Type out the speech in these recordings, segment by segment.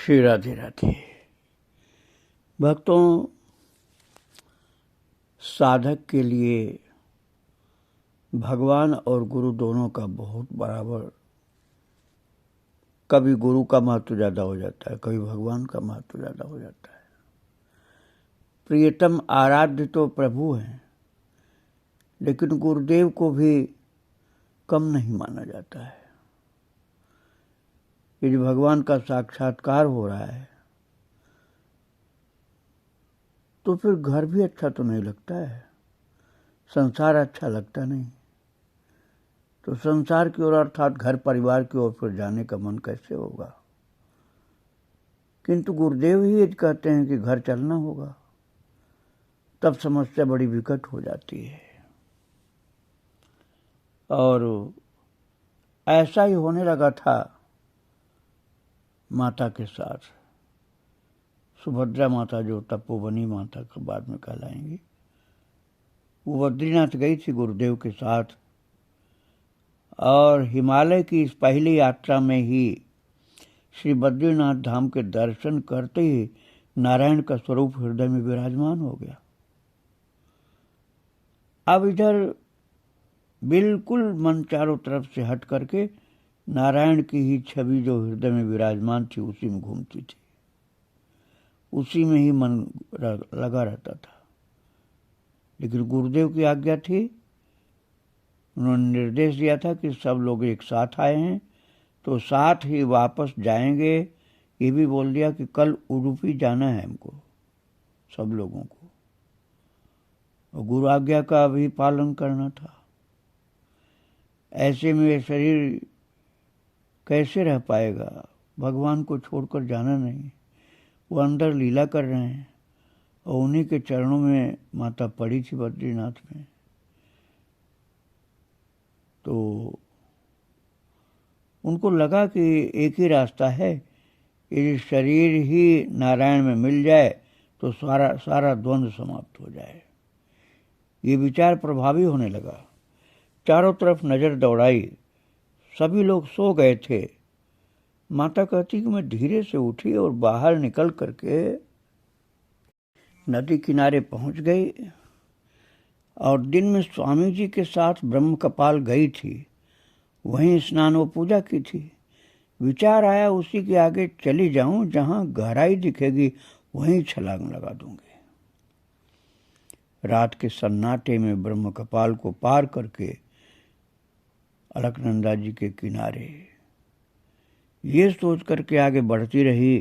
श्री राधे राधे। भक्तों, साधक के लिए भगवान और गुरु दोनों का बहुत बराबर, कभी गुरु का महत्व ज़्यादा हो जाता है, कभी भगवान का महत्व ज़्यादा हो जाता है। प्रियतम आराध्य तो प्रभु हैं, लेकिन गुरुदेव को भी कम नहीं माना जाता है। यदि भगवान का साक्षात्कार हो रहा है तो फिर घर भी अच्छा तो नहीं लगता है, संसार अच्छा लगता नहीं। तो संसार की ओर अर्थात घर परिवार की ओर फिर जाने का मन कैसे होगा। किंतु गुरुदेव ही यदि कहते हैं कि घर चलना होगा, तब समस्या बड़ी विकट हो जाती है। और ऐसा ही होने लगा था माता के साथ। सुभद्रा माता, जो तपोवनी माता के बाद में कहलाएंगी, वो बद्रीनाथ गई थी गुरुदेव के साथ। और हिमालय की इस पहली यात्रा में ही श्री बद्रीनाथ धाम के दर्शन करते ही नारायण का स्वरूप हृदय में विराजमान हो गया। अब इधर बिल्कुल मन चारों तरफ से हट करके नारायण की ही छवि जो हृदय में विराजमान थी उसी में घूमती थी, उसी में ही मन लगा रहता था। लेकिन गुरुदेव की आज्ञा थी, उन्होंने निर्देश दिया था कि सब लोग एक साथ आए हैं तो साथ ही वापस जाएंगे। ये भी बोल दिया कि कल उडुपी जाना है हमको, सब लोगों को, और गुरु आज्ञा का भी पालन करना था। ऐसे में शरीर कैसे रह पाएगा, भगवान को छोड़कर जाना नहीं। वो अंदर लीला कर रहे हैं और उन्हीं के चरणों में माता पड़ी थी बद्रीनाथ में। तो उनको लगा कि एक ही रास्ता है, यदि शरीर ही नारायण में मिल जाए तो सारा द्वंद्व समाप्त हो जाए। ये विचार प्रभावी होने लगा। चारों तरफ नजर दौड़ाई, सभी लोग सो गए थे। माता कहती कि मैं धीरे से उठी और बाहर निकल करके नदी किनारे पहुंच गई और दिन में स्वामी जी के साथ ब्रह्म कपाल गई थी, वहीं स्नान व पूजा की थी। विचार आया उसी के आगे चली जाऊं, जहां गहराई दिखेगी वहीं छलांग लगा दूंगी। रात के सन्नाटे में ब्रह्म कपाल को पार करके अलकनंदा जी के किनारे ये सोच करके आगे बढ़ती रही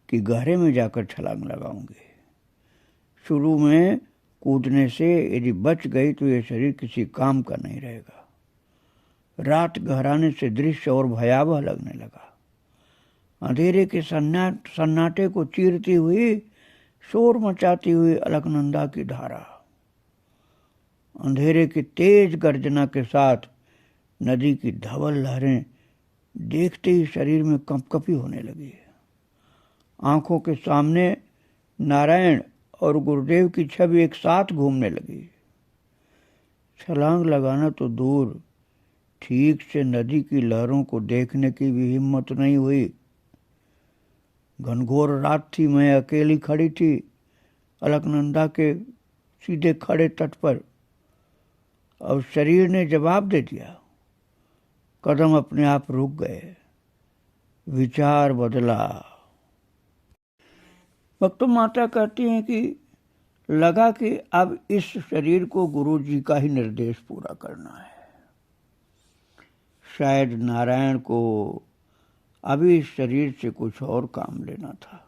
कि गहरे में जाकर छलांग लगाऊंगी। शुरू में कूदने से यदि बच गई तो ये शरीर किसी काम का नहीं रहेगा। रात गहराने से दृश्य और भयावह लगने लगा। अंधेरे के सन्नाटे को चीरती हुई, शोर मचाती हुई अलकनंदा की धारा अंधेरे की तेज गर्जना के साथ नदी की धवल लहरें देखते ही शरीर में कंपकपी होने लगी। आंखों के सामने नारायण और गुरुदेव की छवि एक साथ घूमने लगी। छलांग लगाना तो दूर, ठीक से नदी की लहरों को देखने की भी हिम्मत नहीं हुई। घनघोर रात थी, मैं अकेली खड़ी थी अलकनंदा के सीधे खड़े तट पर। अब शरीर ने जवाब दे दिया, कदम अपने आप रुक गए, विचार बदला। भक्तों, माता कहती हैं कि लगा कि अब इस शरीर को गुरु जी का ही निर्देश पूरा करना है। शायद नारायण को अभी इस शरीर से कुछ और काम लेना था।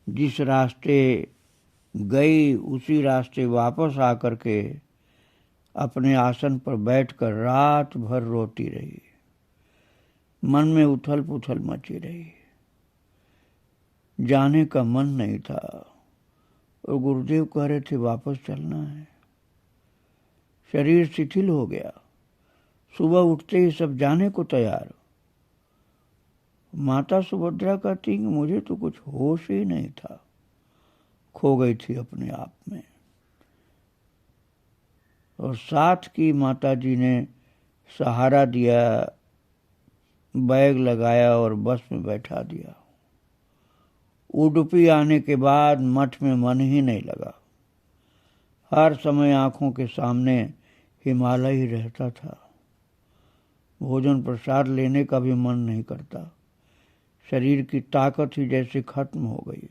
जिस रास्ते गई उसी रास्ते वापस आकर के अपने आसन पर बैठकर रात भर रोती रही। मन में उथल पुथल मची रही, जाने का मन नहीं था। और गुरुदेव कह रहे थे वापस चलना है। शरीर शिथिल हो गया। सुबह उठते ही सब जाने को तैयार। माता सुभद्रा कहती कि मुझे तो कुछ होश ही नहीं था, खो गई थी अपने आप में। और साथ की माता जी ने सहारा दिया, बैग लगाया और बस में बैठा दिया। उडुपी आने के बाद मठ में मन ही नहीं लगा। हर समय आंखों के सामने हिमालय ही रहता था। भोजन प्रसाद लेने का भी मन नहीं करता। शरीर की ताकत ही जैसे खत्म हो गई।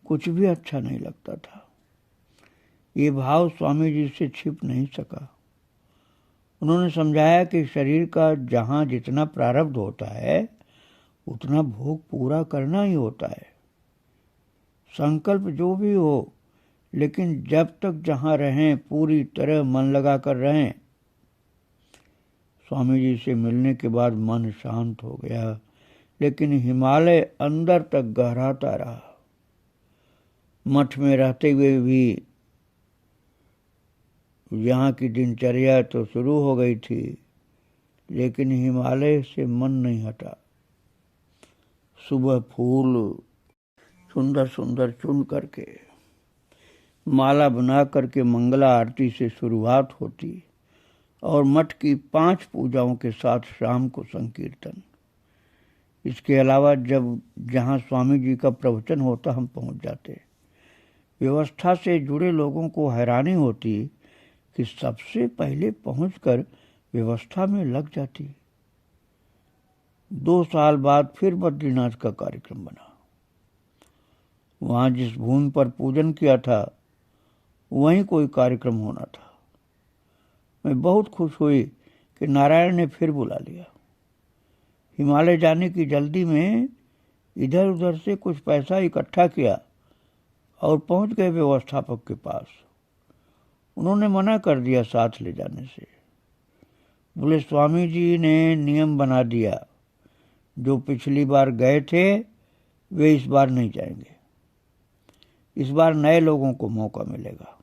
कुछ भी अच्छा नहीं लगता था। ये भाव स्वामी जी से छिप नहीं सका। उन्होंने समझाया कि शरीर का जहाँ जितना प्रारब्ध होता है उतना भोग पूरा करना ही होता है। संकल्प जो भी हो, लेकिन जब तक जहाँ रहें पूरी तरह मन लगा कर रहें। स्वामी जी से मिलने के बाद मन शांत हो गया, लेकिन हिमालय अंदर तक गहराता रहा। मठ में रहते हुए भी यहाँ की दिनचर्या तो शुरू हो गई थी, लेकिन हिमालय से मन नहीं हटा। सुबह फूल सुंदर सुंदर चुन करके माला बना करके मंगला आरती से शुरुआत होती और मठ की 5 पूजाओं के साथ शाम को संकीर्तन। इसके अलावा जब जहाँ स्वामी जी का प्रवचन होता हम पहुँच जाते। व्यवस्था से जुड़े लोगों को हैरानी होती कि सबसे पहले पहुंचकर व्यवस्था में लग जाती। 2 साल बाद फिर बद्रीनाथ का कार्यक्रम बना। वहां जिस भूमि पर पूजन किया था वहीं कोई कार्यक्रम होना था। मैं बहुत खुश हुई कि नारायण ने फिर बुला लिया। हिमालय जाने की जल्दी में इधर उधर से कुछ पैसा इकट्ठा किया और पहुंच गए व्यवस्थापक के पास। उन्होंने मना कर दिया साथ ले जाने से। बोले स्वामी जी ने नियम बना दिया, जो पिछली बार गए थे वे इस बार नहीं जाएंगे। इस बार नए लोगों को मौका मिलेगा।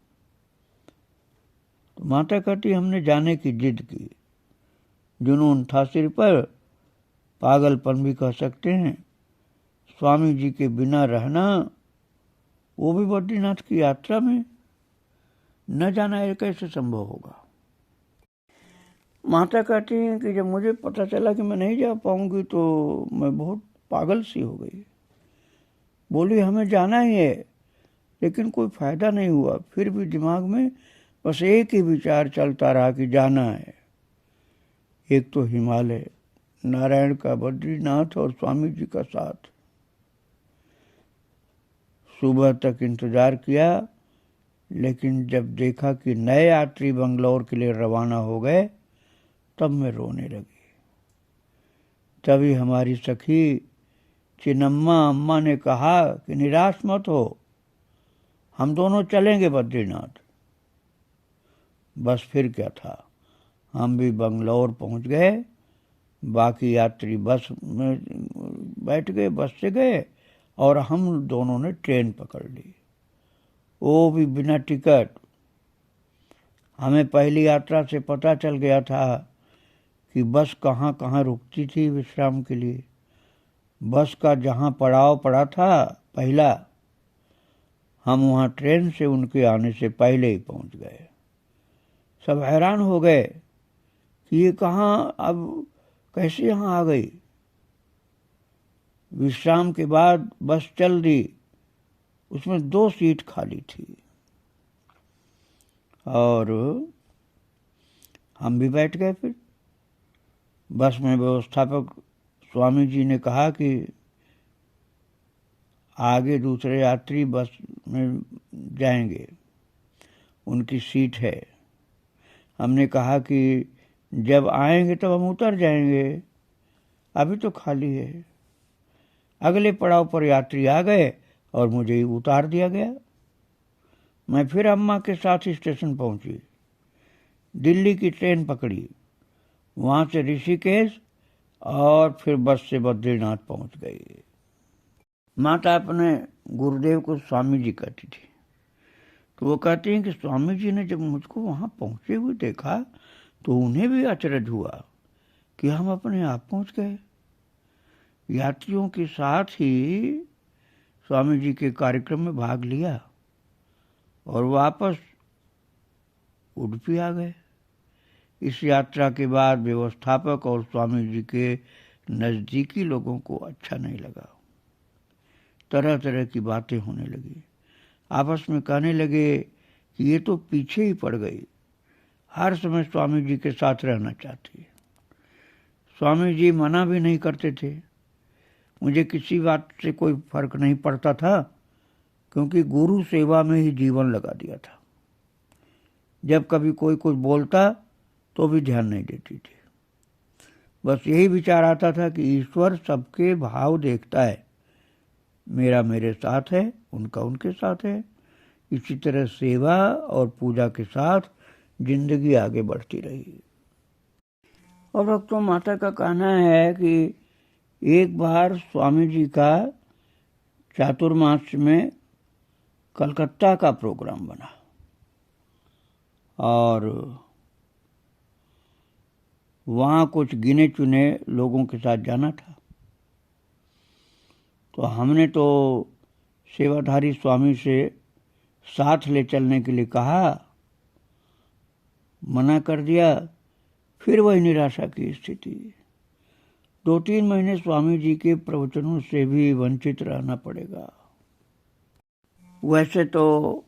तो माता कहती हमने जाने की जिद की। जुनून था सिर पर, पागलपन भी कह सकते हैं। स्वामी जी के बिना रहना, वो भी बद्रीनाथ की यात्रा में, न जाना ये कैसे संभव होगा। माता कहती हैं कि जब मुझे पता चला कि मैं नहीं जा पाऊंगी तो मैं बहुत पागल सी हो गई। बोली हमें जाना ही है, लेकिन कोई फायदा नहीं हुआ। फिर भी दिमाग में बस एक ही विचार चलता रहा कि जाना है। एक तो हिमालय, नारायण का बद्रीनाथ और स्वामी जी का साथ। सुबह तक इंतजार किया, लेकिन जब देखा कि नए यात्री बंगलौर के लिए रवाना हो गए तब मैं रोने लगी। तभी हमारी सखी चिन्नम्मा अम्मा ने कहा कि निराश मत हो, हम दोनों चलेंगे बद्रीनाथ। बस फिर क्या था, हम भी बंगलौर पहुंच गए। बाकी यात्री बस में बैठ गए, बस से गए और हम दोनों ने ट्रेन पकड़ ली, वो भी बिना टिकट। हमें पहली यात्रा से पता चल गया था कि बस कहाँ कहाँ रुकती थी विश्राम के लिए। बस का जहाँ पड़ाव पड़ा था पहला, हम वहाँ ट्रेन से उनके आने से पहले ही पहुँच गए। सब हैरान हो गए कि ये कहाँ, अब कैसे यहाँ आ गई। विश्राम के बाद बस चल दी, उसमें 2 सीट खाली थी और हम भी बैठ गए। फिर बस में व्यवस्थापक स्वामी जी ने कहा कि आगे दूसरे यात्री बस में जाएंगे, उनकी सीट है। हमने कहा कि जब आएंगे तब हम उतर जाएंगे, अभी तो खाली है। अगले पड़ाव पर यात्री आ गए और मुझे उतार दिया गया। मैं फिर अम्मा के साथ स्टेशन पहुंची, दिल्ली की ट्रेन पकड़ी, वहां से ऋषिकेश और फिर बस से बद्रीनाथ पहुंच गई। माता अपने गुरुदेव को स्वामी जी कहती थी, तो वो कहती हैं कि स्वामी जी ने जब मुझको वहां पहुंचे हुए देखा तो उन्हें भी अचरज हुआ कि हम अपने आप पहुंच गए। यात्रियों के साथ ही स्वामी जी के कार्यक्रम में भाग लिया और वापस उडुपी आ गए। इस यात्रा के बाद व्यवस्थापक और स्वामी जी के नज़दीकी लोगों को अच्छा नहीं लगा। तरह तरह की बातें होने लगी। आपस में कहने लगे कि ये तो पीछे ही पड़ गई, हर समय स्वामी जी के साथ रहना चाहती है। स्वामी जी मना भी नहीं करते थे। मुझे किसी बात से कोई फर्क नहीं पड़ता था, क्योंकि गुरु सेवा में ही जीवन लगा दिया था। जब कभी कोई कुछ बोलता तो भी ध्यान नहीं देती थी। बस यही विचार आता था कि ईश्वर सबके भाव देखता है, मेरा मेरे साथ है, उनका उनके साथ है। इसी तरह सेवा और पूजा के साथ जिंदगी आगे बढ़ती रही। और भक्तों, माता का कहना है कि एक बार स्वामी जी का चातुर्मास में कलकत्ता का प्रोग्राम बना और वहाँ कुछ गिने चुने लोगों के साथ जाना था। तो हमने तो सेवाधारी स्वामी से साथ ले चलने के लिए कहा, मना कर दिया। फिर वही निराशा की स्थिति। 2-3 महीने स्वामी जी के प्रवचनों से भी वंचित रहना पड़ेगा। वैसे तो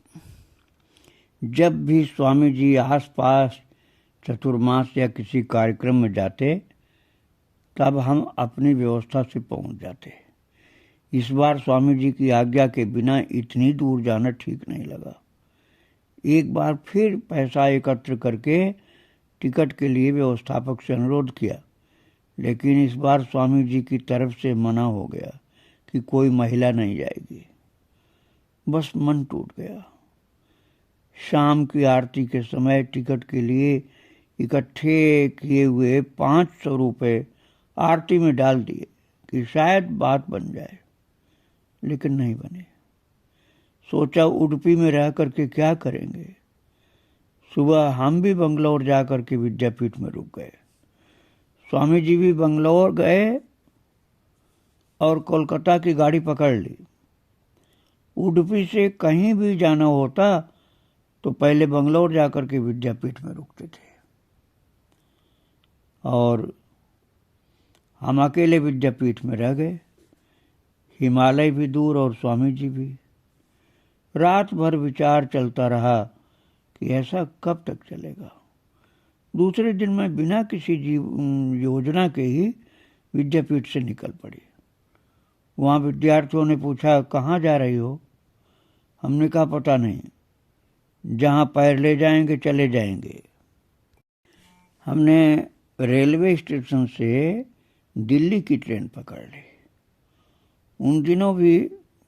जब भी स्वामी जी आसपास चतुर्मास या किसी कार्यक्रम में जाते, तब हम अपनी व्यवस्था से पहुंच जाते। इस बार स्वामी जी की आज्ञा के बिना इतनी दूर जाना ठीक नहीं लगा। एक बार फिर पैसा एकत्र करके टिकट के लिए व्यवस्थापक से अनुरोध किया, लेकिन इस बार स्वामी जी की तरफ से मना हो गया कि कोई महिला नहीं जाएगी। बस मन टूट गया। शाम की आरती के समय टिकट के लिए इकट्ठे किए हुए 500 रुपये आरती में डाल दिए कि शायद बात बन जाए, लेकिन नहीं बने। सोचा उडुपी में रह करके क्या करेंगे। सुबह हम भी बंगलौर जा करके विद्यापीठ में रुक गए। स्वामी जी भी बंगलौर गए और कोलकाता की गाड़ी पकड़ ली। उडुपी से कहीं भी जाना होता तो पहले बंगलौर जाकर के विद्यापीठ में रुकते थे, और हम अकेले विद्यापीठ में रह गए। हिमालय भी दूर और स्वामी जी भी। रात भर विचार चलता रहा कि ऐसा कब तक चलेगा। दूसरे दिन मैं बिना किसी योजना के ही विद्यापीठ से निकल पड़ी। वहाँ विद्यार्थियों ने पूछा, कहाँ जा रही हो? हमने कहा, पता नहीं, जहाँ पैर ले जाएंगे चले जाएंगे। हमने रेलवे स्टेशन से दिल्ली की ट्रेन पकड़ ली। उन दिनों भी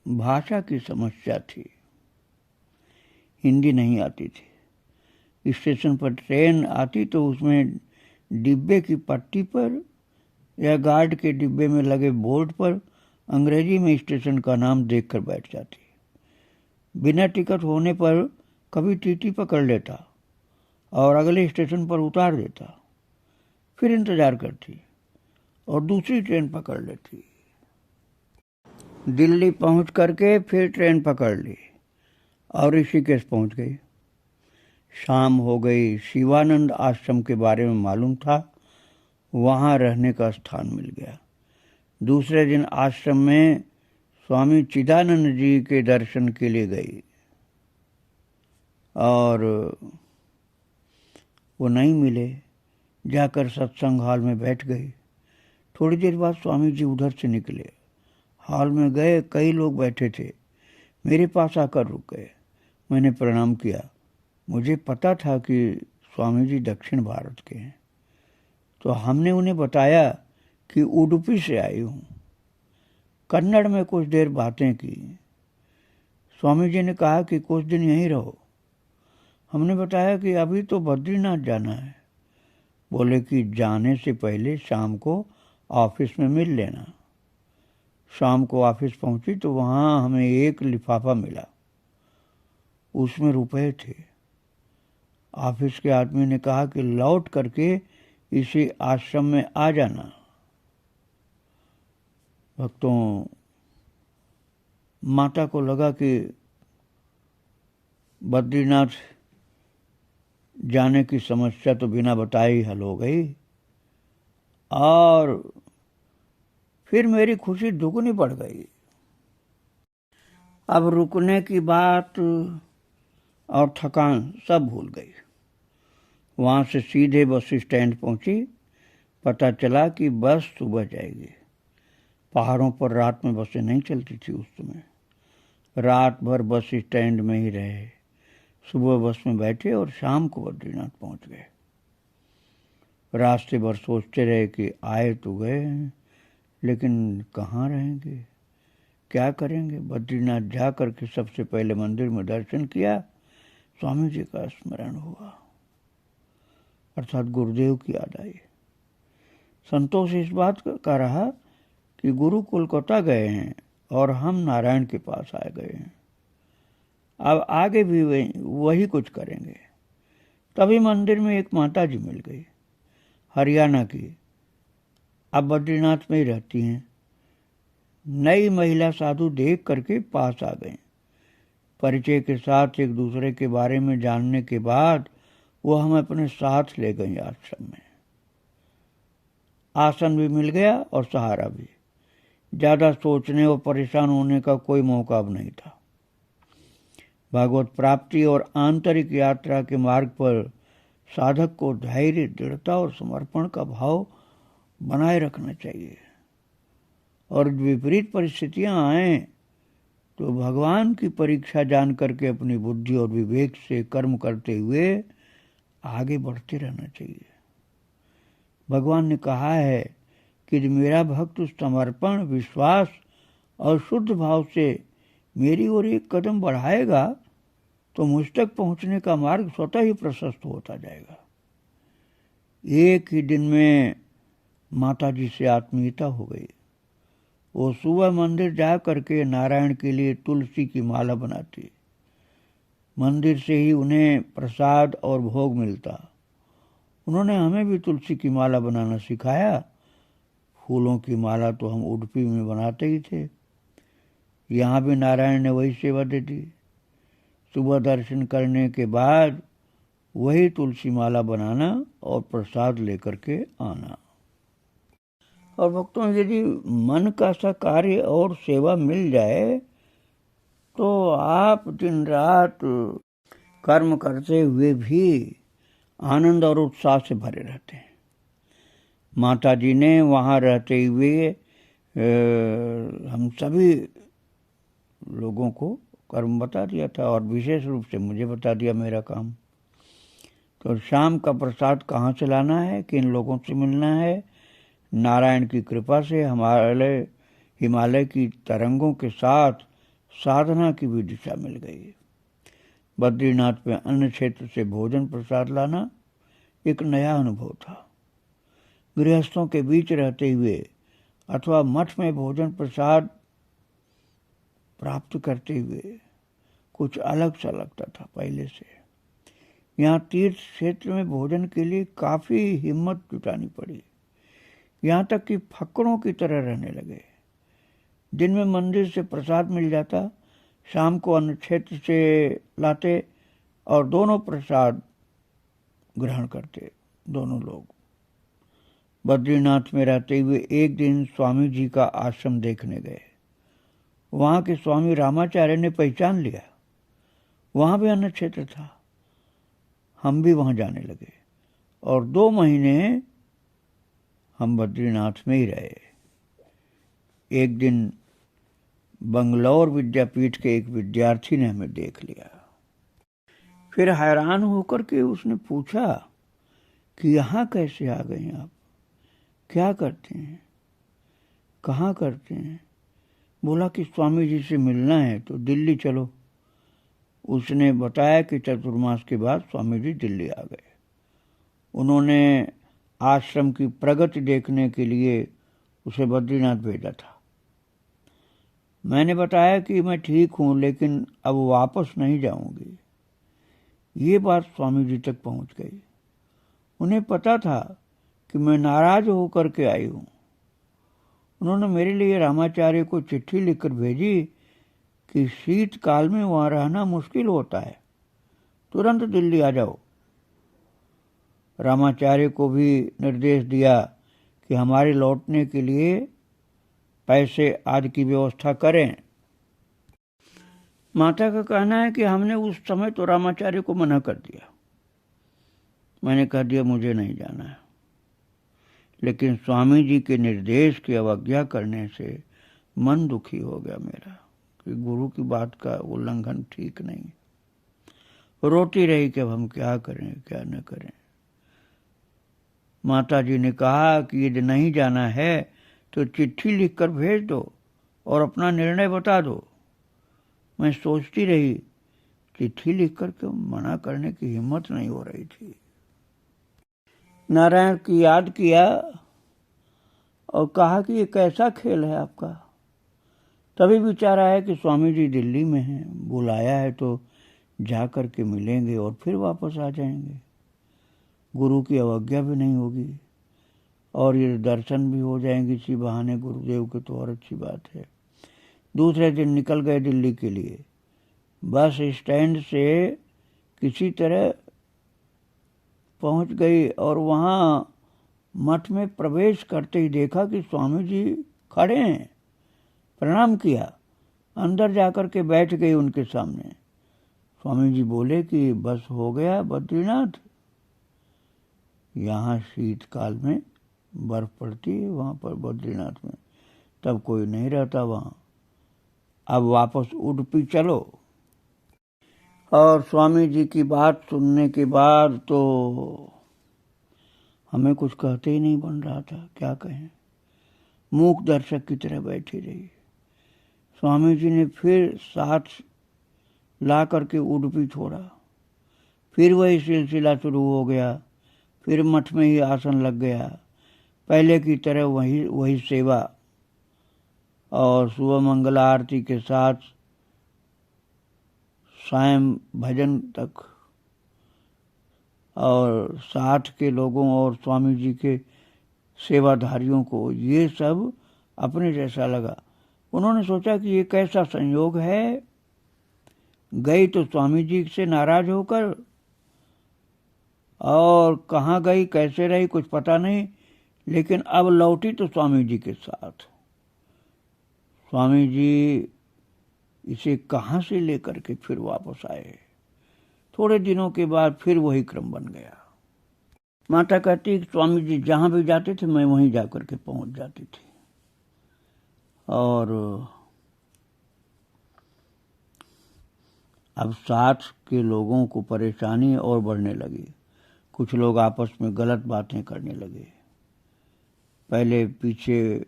भाषा की समस्या थी, हिंदी नहीं आती थी। स्टेशन पर ट्रेन आती तो उसमें डिब्बे की पट्टी पर या गार्ड के डिब्बे में लगे बोर्ड पर अंग्रेजी में स्टेशन का नाम देखकर बैठ जाती। बिना टिकट होने पर कभी टीटी पकड़ लेता और अगले स्टेशन पर उतार देता। फिर इंतजार करती और दूसरी ट्रेन पकड़ लेती। दिल्ली पहुंच करके फिर ट्रेन पकड़ ली और ऋषिकेश पहुंच गई। शाम हो गई। शिवानंद आश्रम के बारे में मालूम था, वहाँ रहने का स्थान मिल गया। दूसरे दिन आश्रम में स्वामी चिदानंद जी के दर्शन के लिए गई और वो नहीं मिले। जाकर सत्संग हॉल में बैठ गई। थोड़ी देर बाद स्वामी जी उधर से निकले। हॉल में गए, कई लोग बैठे थे। मेरे पास आकर रुक गए। मैंने प्रणाम किया। मुझे पता था कि स्वामी जी दक्षिण भारत के हैं, तो हमने उन्हें बताया कि उडुपी से आई हूँ। कन्नड़ में कुछ देर बातें की। स्वामी जी ने कहा कि कुछ दिन यहीं रहो। हमने बताया कि अभी तो बद्रीनाथ जाना है। बोले कि जाने से पहले शाम को ऑफिस में मिल लेना। शाम को ऑफिस पहुंची तो वहाँ हमें एक लिफाफा मिला। उसमें रुपए थे। ऑफिस के आदमी ने कहा कि लौट करके इसी आश्रम में आ जाना। भक्तों, माता को लगा कि बद्रीनाथ जाने की समस्या तो बिना बताए ही हल हो गई, और फिर मेरी खुशी दुगनी बढ़ गई। अब रुकने की बात और थकान सब भूल गई। वहाँ से सीधे बस स्टैंड पहुंची। पता चला कि बस सुबह जाएगी। पहाड़ों पर रात में बसें नहीं चलती थी उस समय। रात भर बस स्टैंड में ही रहे। सुबह बस में बैठे और शाम को बद्रीनाथ पहुंच गए। रास्ते भर सोचते रहे कि आए तो गए हैं, लेकिन कहाँ रहेंगे, क्या करेंगे। बद्रीनाथ जा करके सबसे पहले मंदिर में दर्शन किया। स्वामी जी का स्मरण हुआ, अर्थात गुरुदेव की याद आई। संतोष इस बात का रहा कि गुरु कोलकाता गए हैं और हम नारायण के पास आ गए हैं। अब आगे भी वही कुछ करेंगे। तभी मंदिर में एक माता जी मिल गई, हरियाणा की। अब बद्रीनाथ में ही रहती हैं। नई महिला साधु देख करके पास आ गए। परिचय के साथ एक दूसरे के बारे में जानने के बाद वो हमें अपने साथ ले गई आश्रम में। आसन भी मिल गया और सहारा भी। ज्यादा सोचने और परेशान होने का कोई मौका अब नहीं था। भगवत प्राप्ति और आंतरिक यात्रा के मार्ग पर साधक को धैर्य, दृढ़ता और समर्पण का भाव बनाए रखना चाहिए। और विपरीत परिस्थितियां आए तो भगवान की परीक्षा जान करके अपनी बुद्धि और विवेक से कर्म करते हुए आगे बढ़ते रहना चाहिए। भगवान ने कहा है कि मेरा भक्त समर्पण, विश्वास और शुद्ध भाव से मेरी ओर एक कदम बढ़ाएगा तो मुझ तक पहुंचने का मार्ग स्वतः ही प्रशस्त होता जाएगा। एक ही दिन में माता जी से आत्मीयता हो गई। वो सुबह मंदिर जा करके नारायण के लिए तुलसी की माला बनाती। मंदिर से ही उन्हें प्रसाद और भोग मिलता। उन्होंने हमें भी तुलसी की माला बनाना सिखाया। फूलों की माला तो हम उडुपी में बनाते ही थे। यहाँ भी नारायण ने वही सेवा दे दी। सुबह दर्शन करने के बाद वही तुलसी माला बनाना और प्रसाद लेकर के आना। और भक्तों, यदि मन का सा कार्य और सेवा मिल जाए तो आप दिन रात कर्म करते हुए भी आनंद और उत्साह से भरे रहते हैं। माता जी ने वहाँ रहते हुए हम सभी लोगों को कर्म बता दिया था और विशेष रूप से मुझे बता दिया मेरा काम। तो शाम का प्रसाद कहाँ से लाना है, किन लोगों से मिलना है। नारायण की कृपा से हिमालय की तरंगों के साथ साधना की भी दिशा मिल गई। बद्रीनाथ में अन्य क्षेत्र से भोजन प्रसाद लाना एक नया अनुभव था। गृहस्थों के बीच रहते हुए अथवा मठ में भोजन प्रसाद प्राप्त करते हुए कुछ अलग सा लगता था पहले से। यहाँ तीर्थ क्षेत्र में भोजन के लिए काफी हिम्मत जुटानी पड़ी। यहाँ तक कि फक्कड़ों की तरह रहने लगे। दिन में मंदिर से प्रसाद मिल जाता, शाम को अन्य क्षेत्र से लाते और दोनों प्रसाद ग्रहण करते दोनों लोग। बद्रीनाथ में रहते हुए एक दिन स्वामी जी का आश्रम देखने गए। वहाँ के स्वामी रामाचार्य ने पहचान लिया। वहाँ भी अन्न क्षेत्र था। हम भी वहाँ जाने लगे और 2 महीने हम बद्रीनाथ में ही रहे। एक दिन बंगलौर विद्यापीठ के एक विद्यार्थी ने हमें देख लिया। फिर हैरान होकर के उसने पूछा कि यहाँ कैसे आ गए आप, क्या करते हैं, कहाँ करते हैं। बोला कि स्वामी जी से मिलना है तो दिल्ली चलो। उसने बताया कि चतुर्मास के बाद स्वामी जी दिल्ली आ गए। उन्होंने आश्रम की प्रगति देखने के लिए उसे बद्रीनाथ भेजा था। मैंने बताया कि मैं ठीक हूँ लेकिन अब वापस नहीं जाऊंगी। ये बात स्वामी जी तक पहुंच गई। उन्हें पता था कि मैं नाराज होकर के आई हूँ। उन्होंने मेरे लिए रामाचार्य को चिट्ठी लिखकर भेजी कि शीतकाल में वहाँ रहना मुश्किल होता है, तुरंत दिल्ली आ जाओ। रामाचार्य को भी निर्देश दिया कि हमारे लौटने के लिए पैसे आदि की व्यवस्था करें। माता का कहना है कि हमने उस समय तो रामाचार्य को मना कर दिया, मैंने कह दिया मुझे नहीं जाना है, लेकिन स्वामी जी के निर्देश की अवज्ञा करने से मन दुखी हो गया मेरा कि गुरु की बात का उल्लंघन ठीक नहीं। रोती रही कि अब हम क्या करें क्या न करें। माता जी ने कहा कि यदि नहीं जाना है तो चिट्ठी लिखकर भेज दो और अपना निर्णय बता दो। मैं सोचती रही, चिट्ठी लिखकर क्यों मना करने की हिम्मत नहीं हो रही थी। नारायण की याद किया और कहा कि ये कैसा खेल है आपका। तभी विचार आया कि स्वामी जी दिल्ली में हैं, बुलाया है तो जा कर के मिलेंगे और फिर वापस आ जाएंगे, गुरु की अवज्ञा भी नहीं होगी और ये दर्शन भी हो जाएंगे इसी बहाने गुरुदेव के, तो और अच्छी बात है। दूसरे दिन निकल गए दिल्ली के लिए। बस स्टैंड से किसी तरह पहुंच गई और वहां मठ में प्रवेश करते ही देखा कि स्वामी जी खड़े हैं। प्रणाम किया, अंदर जाकर के बैठ गई उनके सामने। स्वामी जी बोले कि बस हो गया बद्रीनाथ, यहाँ शीतकाल में बर्फ पड़ती है वहाँ पर बद्रीनाथ में, तब कोई नहीं रहता वहाँ, अब वापस उडुपी चलो। और स्वामी जी की बात सुनने के बाद तो हमें कुछ कहते ही नहीं बन रहा था, क्या कहें, मूक दर्शक की तरह बैठी रही। स्वामी जी ने फिर साथ ला करके उडुपी छोड़ा, फिर वही सिलसिला शुरू हो गया, फिर मठ में ही आसन लग गया, पहले की तरह वही सेवा और सुबह मंगला आरती के साथ सायं भजन तक, और साथ के लोगों और स्वामी जी के सेवाधारियों को ये सब अपने जैसा लगा। उन्होंने सोचा कि ये कैसा संयोग है, गई तो स्वामी जी से नाराज होकर और कहाँ गई कैसे रही कुछ पता नहीं, लेकिन अब लौटी तो स्वामी जी के साथ। स्वामी जी इसे कहाँ से लेकर के फिर वापस आए। थोड़े दिनों के बाद फिर वही क्रम बन गया। माता कहती कि स्वामी जी जहाँ भी जाते थे मैं वहीं जाकर के पहुंच जाती थी, और अब साथ के लोगों को परेशानी और बढ़ने लगी। कुछ लोग आपस में गलत बातें करने लगे, पहले पीछे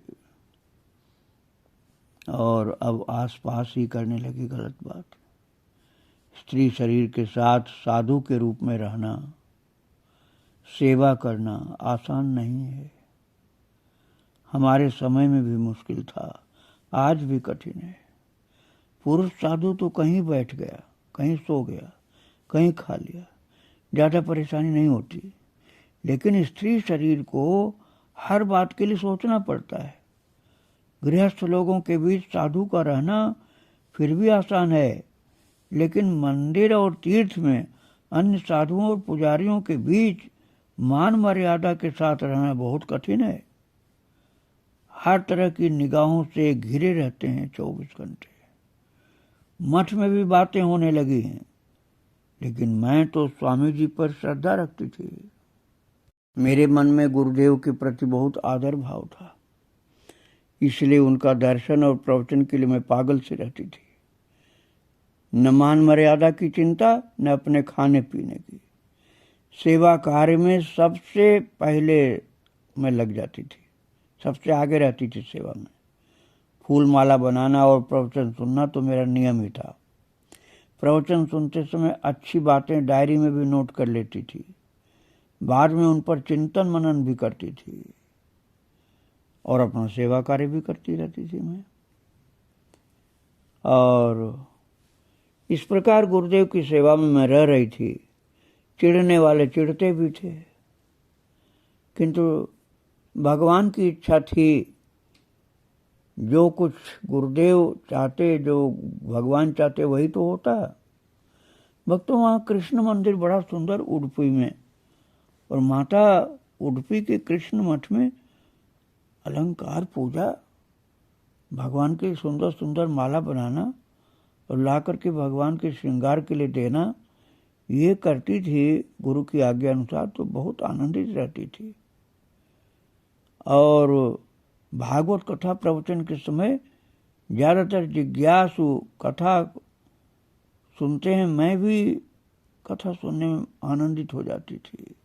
और अब आसपास ही करने लगी गलत बात। स्त्री शरीर के साथ साधु के रूप में रहना, सेवा करना आसान नहीं है। हमारे समय में भी मुश्किल था, आज भी कठिन है। पुरुष साधु तो कहीं बैठ गया, कहीं सो गया, कहीं खा लिया, ज़्यादा परेशानी नहीं होती, लेकिन स्त्री शरीर को हर बात के लिए सोचना पड़ता है। गृहस्थ लोगों के बीच साधु का रहना फिर भी आसान है, लेकिन मंदिर और तीर्थ में अन्य साधुओं और पुजारियों के बीच मान मर्यादा के साथ रहना बहुत कठिन है। हर तरह की निगाहों से घिरे रहते हैं 24 घंटे। मठ में भी बातें होने लगी हैं, लेकिन मैं तो स्वामी जी पर श्रद्धा रखती थी। मेरे मन में गुरुदेव के प्रति बहुत आदर भाव था, इसलिए उनका दर्शन और प्रवचन के लिए मैं पागल से रहती थी। न मान मर्यादा की चिंता, न अपने खाने पीने की। सेवा कार्य में सबसे पहले मैं लग जाती थी, सबसे आगे रहती थी सेवा में। फूल माला बनाना और प्रवचन सुनना तो मेरा नियम ही था। प्रवचन सुनते समय अच्छी बातें डायरी में भी नोट कर लेती थी, बाद में उन पर चिंतन मनन भी करती थी और अपना सेवा कार्य भी करती रहती थी मैं। और इस प्रकार गुरुदेव की सेवा में मैं रह रही थी। चिढ़ने वाले चिढ़ते भी थे, किंतु भगवान की इच्छा थी, जो कुछ गुरुदेव चाहते, जो भगवान चाहते वही तो होता। भक्तों, वहाँ कृष्ण मंदिर बड़ा सुंदर उडुपी में, और माता उडुपी के कृष्ण मठ में अलंकार पूजा, भगवान की सुंदर सुंदर माला बनाना, और ला करके भगवान के श्रृंगार के लिए देना, ये करती थी गुरु की आज्ञा अनुसार, तो बहुत आनंदित रहती थी। और भागवत कथा प्रवचन के समय ज़्यादातर जिज्ञासु कथा सुनते हैं, मैं भी कथा सुनने में आनंदित हो जाती थी।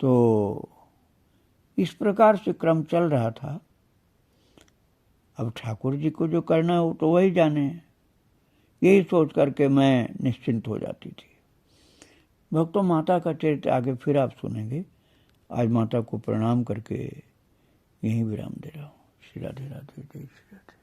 तो इस प्रकार से क्रम चल रहा था। अब ठाकुर जी को जो करना है वो तो वही जाने, यही सोच करके मैं निश्चिंत हो जाती थी। भक्तों, माता का चरित्र आगे फिर आप सुनेंगे। आज माता को प्रणाम करके यहीं विराम दे रहा हूँ। श्री राधे राधे, जय श्री राधे।